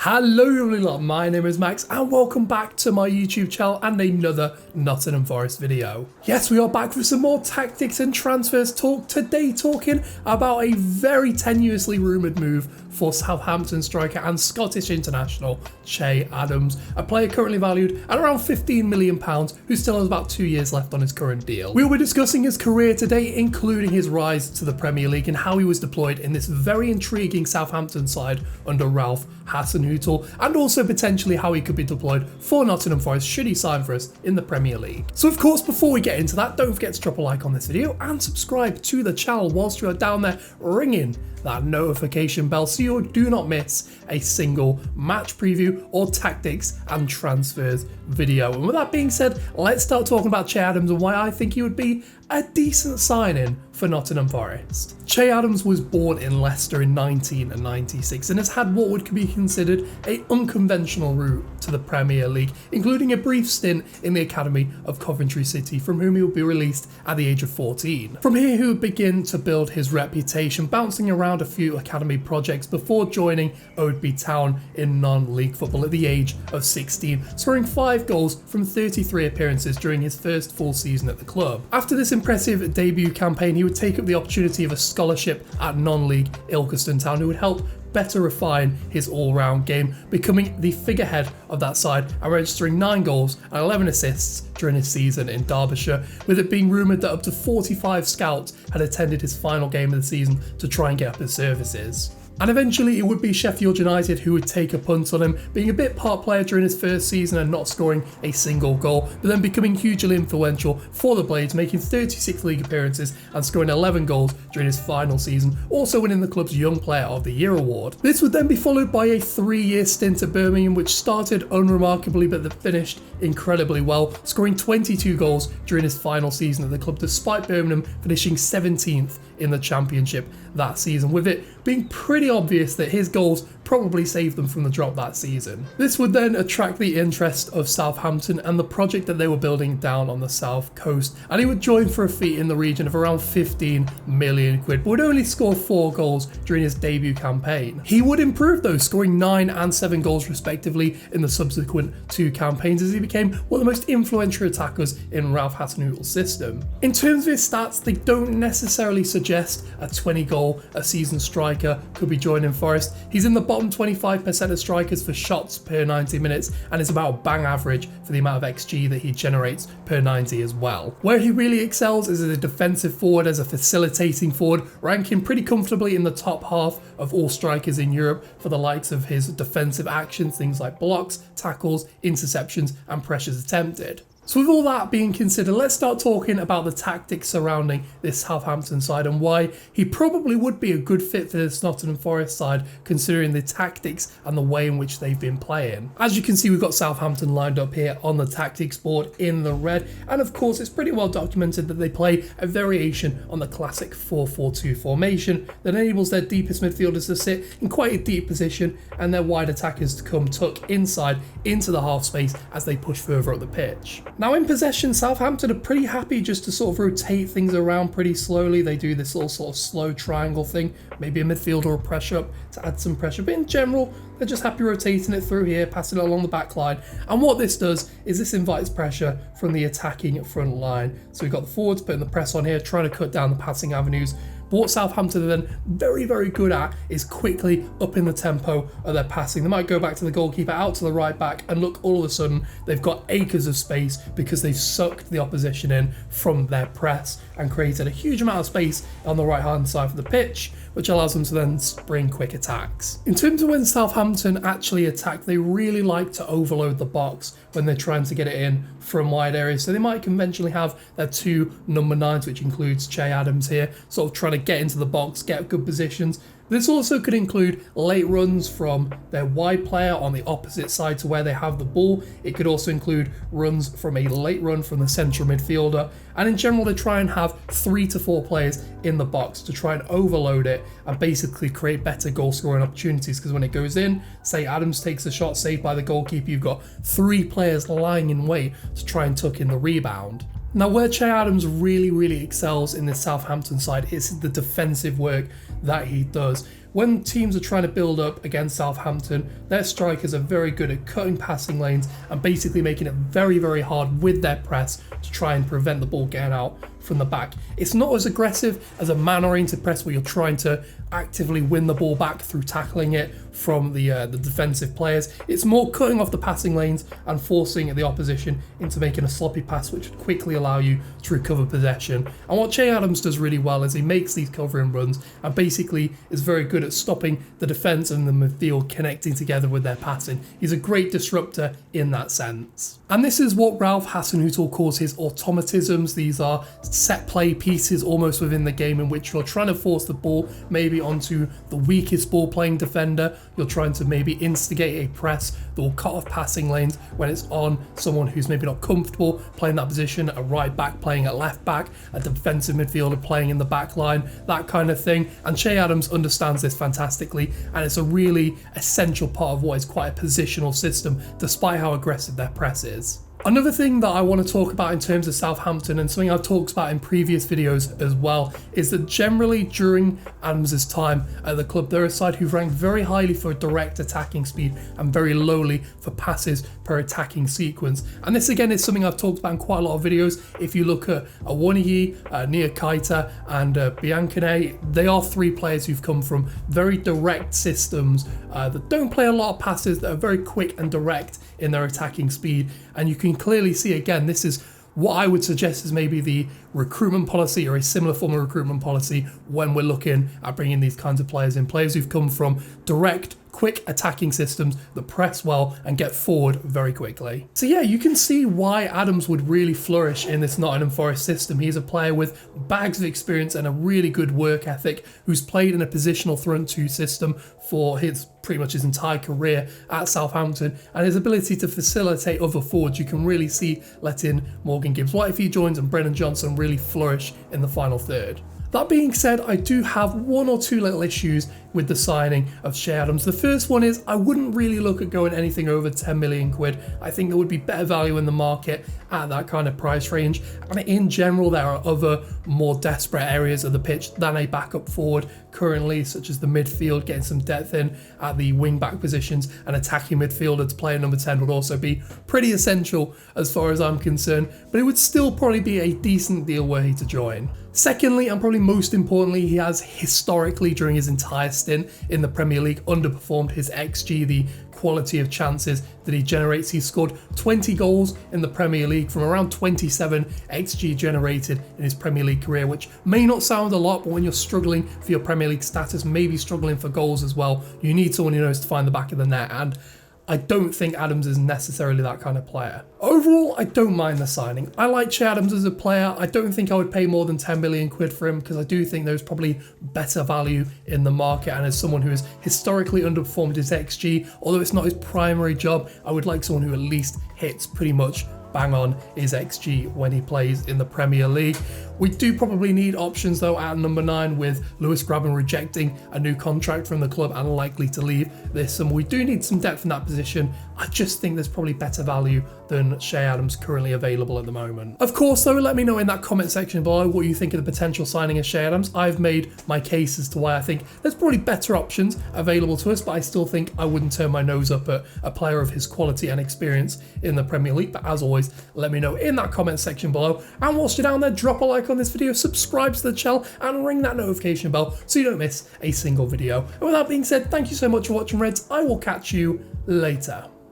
Hello lovely lot, my name is Max and welcome back to my YouTube channel and another Nottingham Forest video. Yes, we are back with some more tactics and transfers talk, today talking about a very tenuously rumoured move for Southampton striker and Scottish international Che Adams, a player currently valued at around £15 million who still has about 2 years left on his current deal. We will be discussing his career today, including his rise to the Premier League and how he was deployed in this very intriguing Southampton side under Ralph Hasenhüttl, and also potentially how he could be deployed for Nottingham Forest should he sign for us in the Premier League. So of course, before we get into that, don't forget to drop a like on this video and subscribe to the channel whilst you are down there ringing that notification bell so you do not miss a single match preview or tactics and transfers video. And with that being said, let's start talking about Che Adams and why I think he would be a decent signing for Nottingham Forest. Che Adams was born in Leicester in 1996 and has had what would be considered an unconventional route to the Premier League, including a brief stint in the academy of Coventry City, from whom he would be released at the age of 14. From here he would begin to build his reputation, bouncing around a few academy projects before joining Oadby Town in non-league football at the age of 16, scoring 5 goals from 33 appearances during his first full season at the club. After this impressive debut campaign, he would take up the opportunity of a scholarship at non-league Ilkeston Town, who would help better refine his all-round game, becoming the figurehead of that side and registering 9 goals and 11 assists during his season in Derbyshire, with it being rumoured that up to 45 scouts had attended his final game of the season to try and get up his services. And eventually it would be Sheffield United who would take a punt on him, being a bit part player during his first season and not scoring a single goal, but then becoming hugely influential for the Blades, making 36 league appearances and scoring 11 goals during his final season, also winning the club's Young Player of the Year award. This would then be followed by a 3-year stint at Birmingham, which started unremarkably but finished incredibly well, scoring 22 goals during his final season at the club, despite Birmingham finishing 17th in the Championship that season, with it being pretty obvious that his goals probably saved them from the drop that season. This would then attract the interest of Southampton and the project that they were building down on the south coast, and he would join for a fee in the region of around 15 million quid, but would only score 4 goals during his debut campaign. He would improve though, scoring 9 and 7 goals respectively in the subsequent 2 campaigns, as he became one of the most influential attackers in Ralph Hasenhüttl's system. In terms of his stats, they don't necessarily suggest a 20 goal a season striker could be joining Forest. He's in the bottom 25% of strikers for shots per 90 minutes and is about bang average for the amount of XG that he generates per 90 as well. Where he really excels is as a defensive forward, as a facilitating forward, ranking pretty comfortably in the top half of all strikers in Europe for the likes of his defensive actions, things like blocks, tackles, interceptions and pressures attempted. So with all that being considered, let's start talking about the tactics surrounding this Southampton side and why he probably would be a good fit for this Nottingham Forest side, considering the tactics and the way in which they've been playing. As you can see, we've got Southampton lined up here on the tactics board in the red, and of course it's pretty well documented that they play a variation on the classic 4-4-2 formation that enables their deepest midfielders to sit in quite a deep position and their wide attackers to come tuck inside into the half space as they push further up the pitch. Now in possession, Southampton are pretty happy just to sort of rotate things around pretty slowly. They do this little sort of slow triangle thing, maybe a midfielder or pressure up to add some pressure, but in general they're just happy rotating it through here, passing it along the back line. And what this does is this invites pressure from the attacking front line. So we've got the forwards putting the press on here, trying to cut down the passing avenues. But what Southampton are then very good at is quickly upping the tempo of their passing. They might go back to the goalkeeper, out to the right back, and look, all of a sudden they've got acres of space because they've sucked the opposition in from their press and created a huge amount of space on the right hand side of the pitch, which allows them to then spring quick attacks. In terms of when Southampton actually attack, they really like to overload the box when they're trying to get it in from wide areas. So they might conventionally have their 2 number 9s, which includes Che Adams here, sort of trying to get into the box, get good positions. This also could include late runs from their wide player on the opposite side to where they have the ball. It could also include runs from a late run from the central midfielder. And in general, they try and have 3 to 4 players in the box to try and overload it and basically create better goal scoring opportunities. Because when it goes in, say Adams takes a shot saved by the goalkeeper, you've got 3 players lying in wait to try and tuck in the rebound. Now, where Che Adams really excels in this Southampton side is the defensive work that he does. When teams are trying to build up against Southampton, their strikers are very good at cutting passing lanes and basically making it very hard with their press to try and prevent the ball getting out from the back. It's not as aggressive as a man-oriented press where you're trying to actively win the ball back through tackling it from the defensive players. It's more cutting off the passing lanes and forcing the opposition into making a sloppy pass, which would quickly allow you to recover possession. And what Che Adams does really well is he makes these covering runs and basically is very good at stopping the defence and the midfield connecting together with their passing. He's a great disruptor in that sense. And this is what Ralph Hasenhüttl calls his automatisms. These are set play pieces almost within the game in which you're trying to force the ball maybe onto the weakest ball playing defender. You're trying to maybe instigate a press that will cut off passing lanes when it's on someone who's maybe not comfortable playing that position, a right back playing at left back, a defensive midfielder playing in the back line, that kind of thing. And Che Adams understands this fantastically, and it's a really essential part of what is quite a positional system despite how aggressive their press is. Another thing that I want to talk about in terms of Southampton, and something I've talked about in previous videos as well, is that generally during Adams' time at the club, they're a side who've ranked very highly for direct attacking speed and very lowly for passes per attacking sequence. And this again is something I've talked about in quite a lot of videos. If you look at Awoniyi, Nia Kaita and Biancone, they are three players who've come from very direct systems that don't play a lot of passes, that are very quick and direct in their attacking speed. And you can clearly see, again, this is what I would suggest is maybe the recruitment policy or a similar form of recruitment policy when we're looking at bringing these kinds of players in. Players who've come from direct, quick attacking systems that press well and get forward very quickly. So yeah, you can see why Adams would really flourish in this Nottingham Forest system. He's a player with bags of experience and a really good work ethic who's played in a positional front two system for pretty much his entire career at Southampton, and his ability to facilitate other forwards. You can really see letting Morgan Gibbs-White, if he joins, and Brennan Johnson really flourish in the final third. That being said, I do have one or two little issues with the signing of Che Adams. The first one is I wouldn't really look at going anything over 10 million quid. I think there would be better value in the market at that kind of price range. And in general, there are other more desperate areas of the pitch than a backup forward currently, such as the midfield, getting some depth in at the wing back positions. An attacking midfielder to play at number 10 would also be pretty essential as far as I'm concerned, but it would still probably be a decent deal were he to join. Secondly, and probably most importantly, he has historically during his entire stint in the Premier League underperformed his XG, the quality of chances that he generates. He scored 20 goals in the Premier League from around 27 XG generated in his Premier League career, which may not sound a lot, but when you're struggling for your Premier League status, maybe struggling for goals as well, you need someone who knows to find the back of the net, and I don't think Adams is necessarily that kind of player. Overall, I don't mind the signing. I like Che Adams as a player. I don't think I would pay more than 10 million quid for him because I do think there's probably better value in the market, and as someone who has historically underperformed his XG, although it's not his primary job, I would like someone who at least hits pretty much bang on his XG when he plays in the Premier League. We do probably need options though at number 9, with Lewis Grabban rejecting a new contract from the club and likely to leave this summer. We do need some depth in that position. I just think there's probably better value than Che Adams currently available at the moment. Of course though, let me know in that comment section below what you think of the potential signing of Che Adams. I've made my case as to why I think there's probably better options available to us, but I still think I wouldn't turn my nose up at a player of his quality and experience in the Premier League. But as always, let me know in that comment section below. And whilst you're down there, drop a like on this video, subscribe to the channel and ring that notification bell so you don't miss a single video. And with that being said, thank you so much for watching, Reds. I will catch you later.